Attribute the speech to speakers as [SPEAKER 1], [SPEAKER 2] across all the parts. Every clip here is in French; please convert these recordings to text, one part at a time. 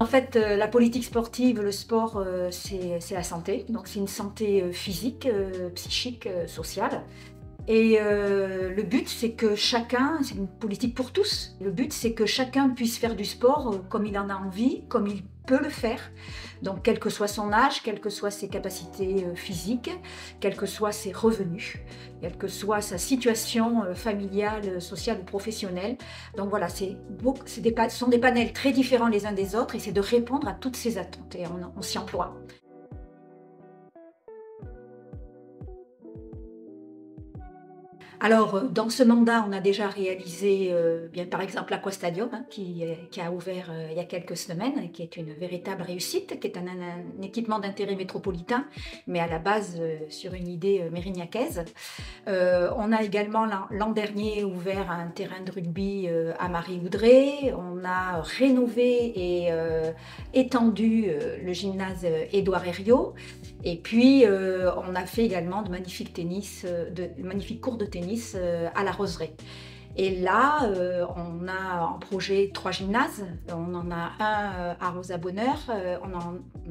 [SPEAKER 1] En fait, la politique sportive, le sport, c'est la santé. Donc c'est une santé physique, psychique, sociale. Et le but, c'est que chacun, c'est une politique pour tous. Le but, c'est que chacun puisse faire du sport comme il en a envie, comme il peut le faire. Donc, quel que soit son âge, quelles que soient ses capacités physiques, quels que soient ses revenus, quelle que soit sa situation familiale, sociale ou professionnelle. Donc voilà, ce sont des panels très différents les uns des autres et c'est de répondre à toutes ces attentes et on s'y emploie. Alors, dans ce mandat, on a déjà réalisé, bien, par exemple, l'Aquastadium, hein, qui a ouvert il y a quelques semaines, et qui est une véritable réussite, qui est un équipement d'intérêt métropolitain, mais à la base sur une idée mérignacaise. On a également l'an dernier ouvert un terrain de rugby à Marie-Oudrey. On a rénové et étendu le gymnase Édouard Herriot. Et puis, on a fait également de magnifiques cours de tennis à la Roseraie. Et là, on a en projet 3 gymnases. On en a un à Rosa-Bonheur, on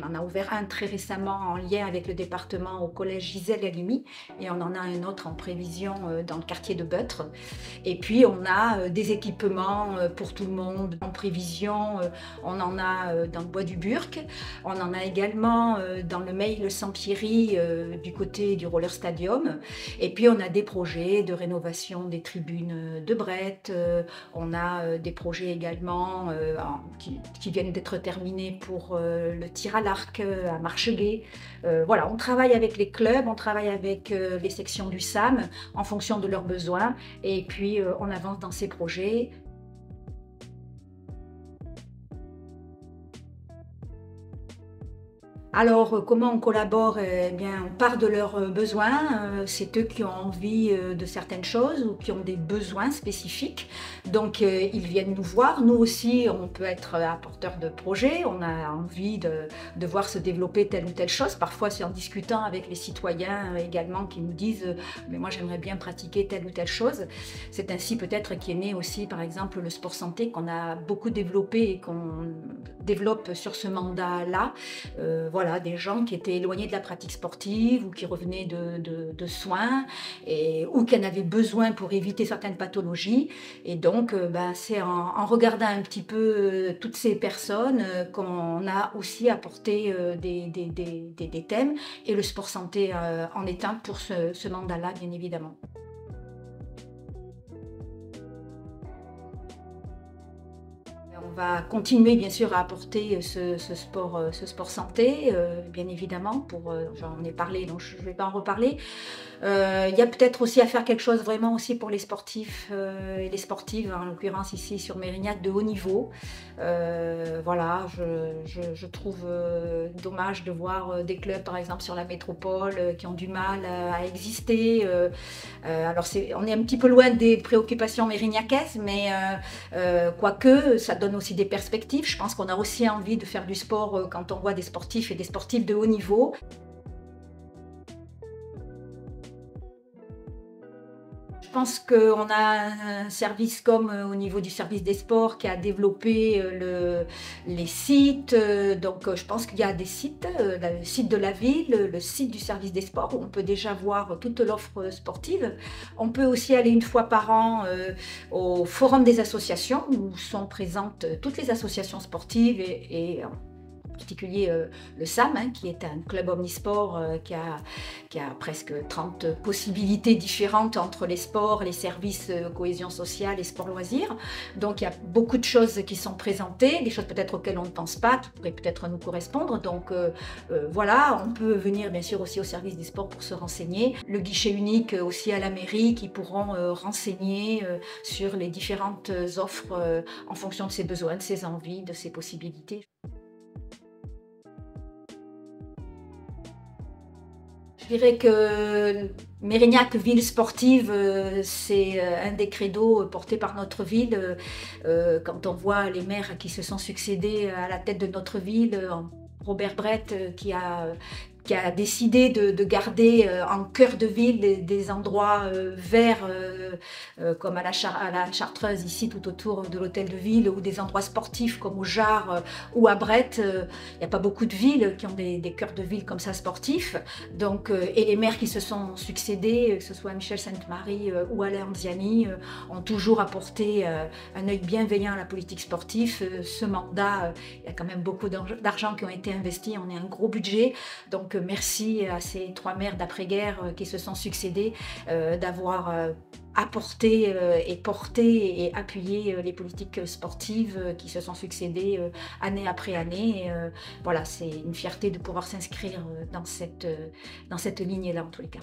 [SPEAKER 1] en a ouvert un très récemment en lien avec le département au collège Gisèle Halimi, et on en a un autre en prévision dans le quartier de Beutre. Et puis on a des équipements pour tout le monde en prévision, on en a dans le bois du Burc, on en a également dans le Meille-le-Sampierry du côté du Roller Stadium, et puis on a des projets de rénovation des tribunes de Brette, on a des projets également qui viennent d'être terminés pour le tir à l'arc à Marcheguet. Voilà, on travaille avec les clubs, on travaille avec les sections du SAM en fonction de leurs besoins et puis on avance dans ces projets. Alors, comment on collabore? Eh bien, on part de leurs besoins. C'est eux qui ont envie de certaines choses ou qui ont des besoins spécifiques. Donc, ils viennent nous voir. Nous aussi, on peut être apporteur de projets. On a envie de voir se développer telle ou telle chose. Parfois, c'est en discutant avec les citoyens également qui nous disent « mais moi, j'aimerais bien pratiquer telle ou telle chose ». C'est ainsi peut-être qu'est né aussi, par exemple, le sport santé qu'on a beaucoup développé et qu'on développe sur ce mandat-là. Voilà, des gens qui étaient éloignés de la pratique sportive ou qui revenaient de soins ou qui en avaient besoin pour éviter certaines pathologies. Et donc, c'est en regardant un petit peu toutes ces personnes qu'on a aussi apporté des thèmes. Et le sport santé en est un pour ce mandat-là, bien évidemment. On va continuer bien sûr à apporter ce sport santé, bien évidemment, j'en ai parlé, donc je ne vais pas en reparler. Il y a peut-être aussi à faire quelque chose vraiment aussi pour les sportifs et les sportives, en l'occurrence ici sur Mérignac, de haut niveau. Voilà, je trouve dommage de voir des clubs, par exemple sur la métropole, qui ont du mal à exister. Alors on est un petit peu loin des préoccupations mérignacaises, mais quoique ça donne aussi des perspectives. Je pense qu'on a aussi envie de faire du sport quand on voit des sportifs et des sportifs de haut niveau. Je pense qu'on a un service comme au niveau du service des sports qui a développé les sites. Donc je pense qu'il y a des sites, le site de la ville, le site du service des sports où on peut déjà voir toute l'offre sportive. On peut aussi aller une fois par an au forum des associations où sont présentes toutes les associations sportives et en particulier le SAM, hein, qui est un club omnisport qui a presque 30 possibilités différentes entre les sports, les services cohésion sociale et sport loisirs. Donc il y a beaucoup de choses qui sont présentées, des choses peut-être auxquelles on ne pense pas, qui pourraient peut-être nous correspondre. Donc voilà, on peut venir bien sûr aussi au service des sports pour se renseigner. Le guichet unique aussi à la mairie qui pourront renseigner sur les différentes offres en fonction de ses besoins, de ses envies, de ses possibilités. Je dirais que Mérignac, ville sportive, c'est un des credos portés par notre ville. Quand on voit les maires qui se sont succédés à la tête de notre ville, Robert Brett qui qui a décidé de garder en cœur de ville des endroits verts comme à la Chartreuse, ici tout autour de l'hôtel de ville, ou des endroits sportifs comme au Jard ou à Brest. Il n'y a pas beaucoup de villes qui ont des cœurs de ville comme ça sportifs. Donc, et les maires qui se sont succédés, que ce soit Michel Sainte-Marie ou Alain Anziani, ont toujours apporté un œil bienveillant à la politique sportive. Ce mandat, il y a quand même beaucoup d'argent qui ont été investis, on est un gros budget. Donc merci à ces 3 maires d'après-guerre qui se sont succédés d'avoir apporté et porté et appuyé les politiques sportives qui se sont succédées année après année. Et, voilà, c'est une fierté de pouvoir s'inscrire dans cette lignée-là en tous les cas.